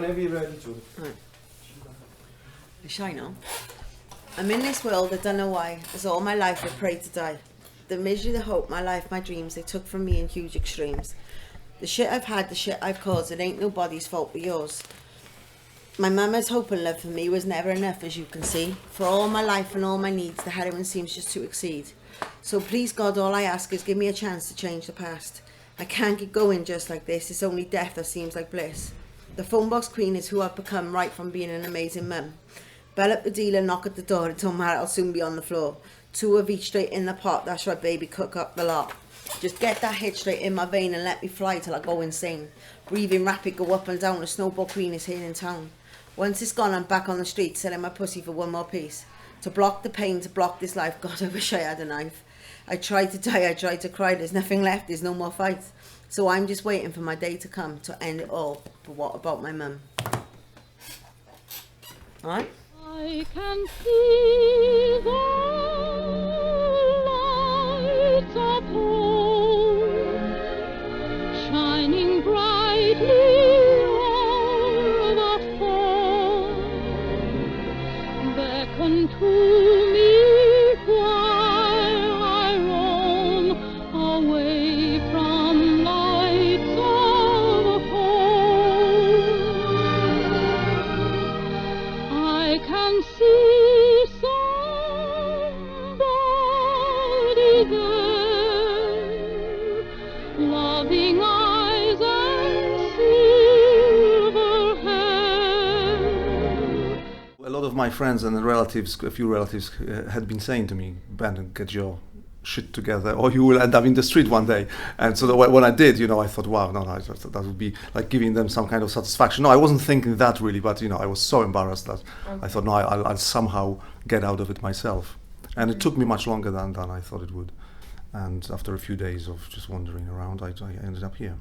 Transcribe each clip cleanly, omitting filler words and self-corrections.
whenever you're ready, Julie. Right. Shine on. I'm in this world, I don't know why. As all my life I prayed to die. The misery, the hope, my life, my dreams, they took from me in huge extremes. The shit I've had, the shit I've caused, it ain't nobody's fault but yours. My mama's hope and love for me was never enough, as you can see. For all my life and all my needs, the heroin seems just to exceed. So please God, all I ask is give me a chance to change the past. I can't get going just like this, it's only death that seems like bliss. The phone box queen is who I've become right from being an amazing mum. Bell up the dealer, knock at the door, it don't matter, I'll soon be on the floor. 2 of each straight in the pot, that's right baby, cook up the lot. Just get that hit straight in my vein and let me fly till I go insane. Breathing rapid, go up and down, the snowball queen is here in town. Once it's gone, I'm back on the street, selling my pussy for one more piece. To block the pain, to block this life, God, I wish I had a knife. I tried to die, I tried to cry, there's nothing left, there's no more fight. So I'm just waiting for my day to come to end it all. But what about my mum? Alright? I can see the lights of home shining brightly o'er the foam, beckon to me while I roam away from lights of home. I can see somebody there, loving eyes and silver hair. A lot of my friends and relatives, a few relatives, had been saying to me, "Ben, get your shit together, or you will end up in the street one day." And so when I did, I thought, wow, no, that would be like giving them some kind of satisfaction. No, I wasn't thinking that really, but I was so embarrassed that I thought, no, I'll somehow get out of it myself. And it took me much longer than I thought it would. And after a few days of just wandering around, I ended up here.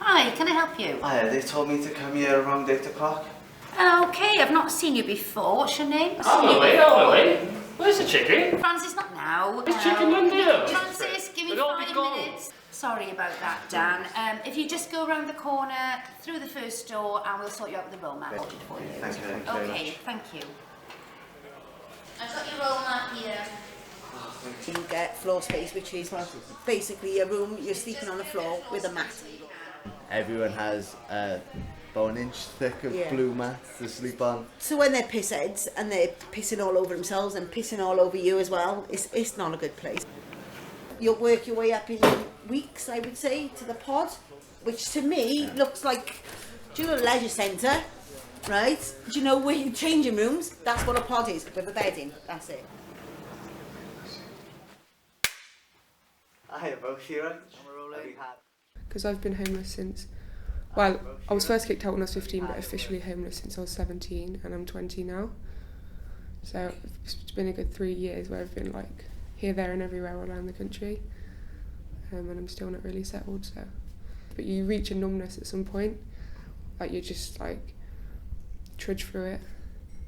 Hi, can I help you? Hi, they told me to come here around 8 o'clock. Okay, I've not seen you before. What's your name? Wait. Where's the chicken? Francis, not now. There's chicken in there. Francis, give me It'll all be 5 gone. minutes. Sorry about that, Dan. If you just go around the corner, through the first door, and we'll sort you out with the roll mat. For you. Thank you very Okay, much. thank you. I've got your roll mat here. You get floor space, which is basically a room, you're sleeping on the floor with a mat. Everyone has about an inch thick of blue mats to sleep on. So when they're pissheads and they're pissing all over themselves and pissing all over you as well, it's not a good place. You'll work your way up in weeks, I would say, to the pod, which to me looks like, do you know, a leisure centre, right? Do you know where you changing rooms? That's what a pod is, with a bed in, that's it. Hi, both here. Because I've been homeless since, well, I was first kicked out when I was 15, but officially homeless since I was 17, and I'm 20 now. So it's been a good 3 years where I've been like here, there and everywhere around the country, and I'm still not really settled. So, but you reach a numbness at some point, like you just like trudge through it,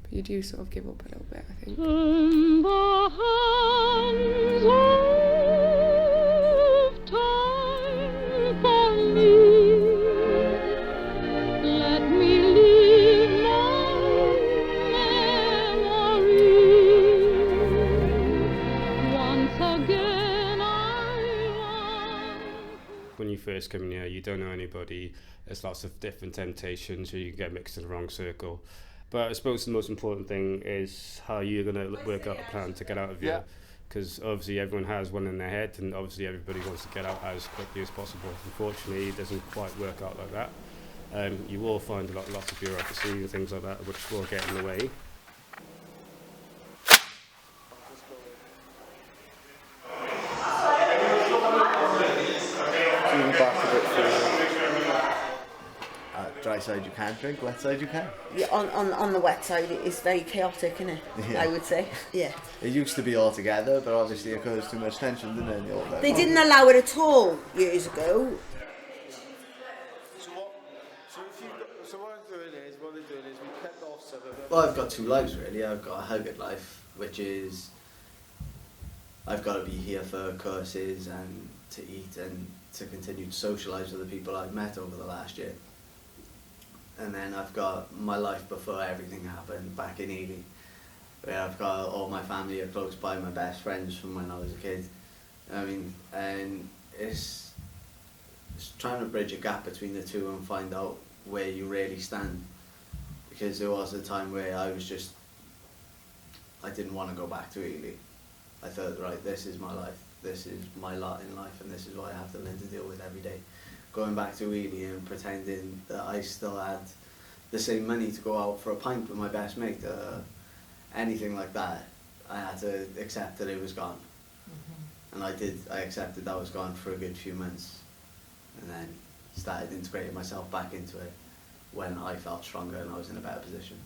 but you do sort of give up a little bit, I think. In the hands of time for me, let me leave my memory. Once again I want. When you first come in here, you don't know anybody. There's lots of different temptations, so you can get mixed in the wrong circle. But I suppose the most important thing is how you're going to work out a plan to get out of here. Because obviously everyone has one in their head, and obviously everybody wants to get out as quickly as possible. Unfortunately, it doesn't quite work out like that. You will find lots of bureaucracy and things like that, which will get in the way. Dry side you can't drink, wet side you can. Yeah, on the wet side, it's very chaotic, isn't it? Yeah. I would say. Yeah. It used to be all together, but obviously it caused too much tension, didn't it? In the old They didn't allow it at all years ago. So what they're doing is we kept off some of it. Well, I've got two lives really. I've got a Huggard life, which is I've got to be here for courses and to eat and to continue to socialise with the people I've met over the last year. And then I've got my life before everything happened back in Ely, where I've got all my family are close by, my best friends from when I was a kid. I mean, and it's trying to bridge a gap between the two and find out where you really stand. Because there was a time where I didn't want to go back to Ely. I thought, right, this is my life, this is my lot in life, and this is what I have to learn to deal with every day. Going back to Ely and pretending that I still had the same money to go out for a pint with my best mate, anything like that, I had to accept that it was gone. And I accepted that was gone for a good few months, and then started integrating myself back into it when I felt stronger and I was in a better position.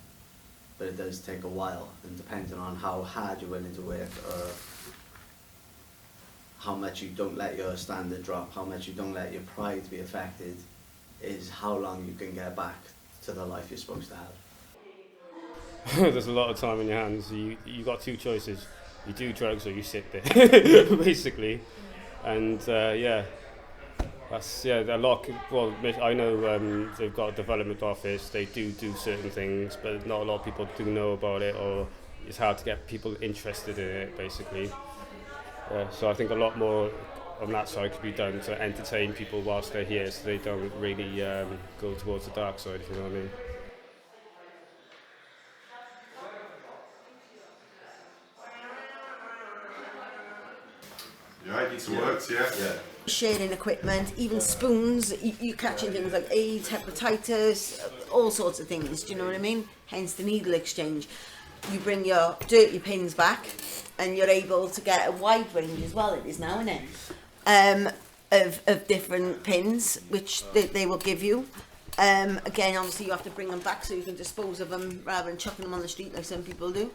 But it does take a while, and depending on how hard you're willing to work, or how much you don't let your standard drop, how much you don't let your pride be affected, is how long you can get back to the life you're supposed to have. There's a lot of time in your hands. You got two choices. You do drugs or you sit there, basically. And that's a lot. Well, I know they've got a development office. They do certain things, but not a lot of people do know about it, or it's hard to get people interested in it, basically. So I think a lot more on that side could be done to entertain people whilst they're here, so they don't really go towards the dark side, if you know what I mean. Yeah, it needs works, yeah. Sharing equipment, even spoons, you're catching things like AIDS, hepatitis, all sorts of things, do you know what I mean? Hence the needle exchange. You bring your dirty pins back and you're able to get a wide range as well, it is now, isn't it? Of different pins, which they will give you. Again, obviously you have to bring them back so you can dispose of them rather than chucking them on the street like some people do.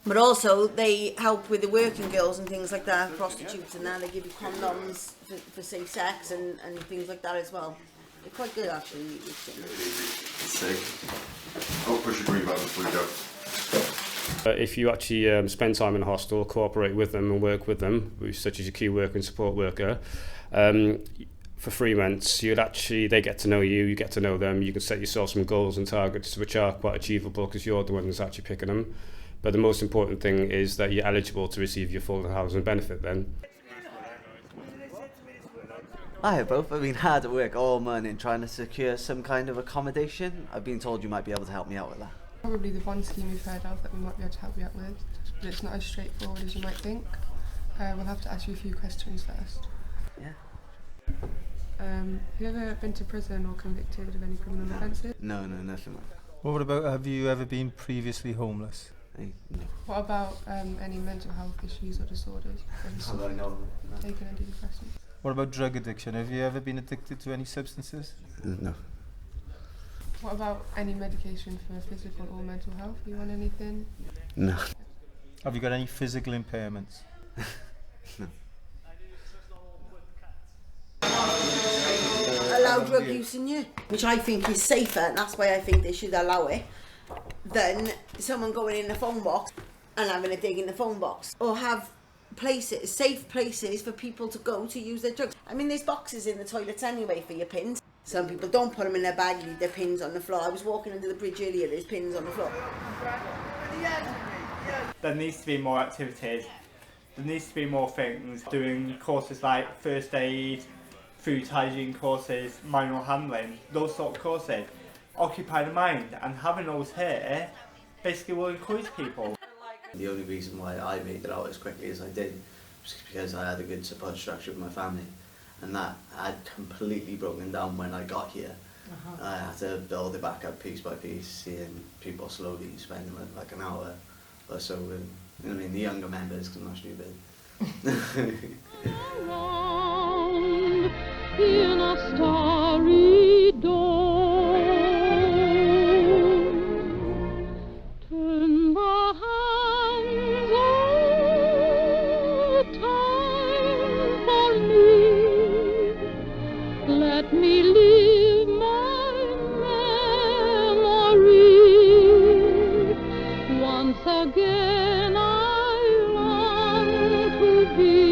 But also they help with the working girls and things like that, prostitutes and that. They give you condoms for safe sex and things like that as well. They're quite good actually. Sick. I'll push your green button before you go. If you actually spend time in a hostel, cooperate with them and work with them, such as your key worker and support worker, for 3 months, they get to know you, you get to know them, you can set yourself some goals and targets which are quite achievable because you're the one that's actually picking them. But the most important thing is that you're eligible to receive your full housing benefit then. Hi both. I've been hard at work all morning trying to secure some kind of accommodation. I've been told you might be able to help me out with that. Probably the one scheme we've heard of that we might be able to help you out with, but it's not as straightforward as you might think. We'll have to ask you a few questions first. Yeah. Have you ever been to prison or convicted of any criminal offences? No, nothing. What about, have you ever been previously homeless? No. What about any mental health issues or disorders? How do I know? Taken antidepressants? What about drug addiction? Have you ever been addicted to any substances? No. What about any medication for physical or mental health? Are you on anything? No. Have you got any physical impairments? No. Allow drug use in you, which I think is safer, and that's why I think they should allow it, than someone going in the phone box and having a dig in the phone box. Or have places, safe places for people to go to use their drugs. I mean, there's boxes in the toilets anyway for your pins. Some people don't put them in their bag, leave their pins on the floor. I was walking under the bridge earlier, there's pins on the floor. There needs to be more activities. There needs to be more things, doing courses like first aid, food hygiene courses, manual handling, those sort of courses. Occupy the mind, and having those here basically will encourage people. The only reason why I made it out as quickly as I did was because I had a good support structure with my family, and that had completely broken down when I got here. I had to build it back up piece by piece, seeing people slowly spending like an hour or so with, you know what I mean, the younger members, because I'm not stupid. Around in a starry dawn, turn the hands of time for me, let me live once again I long to be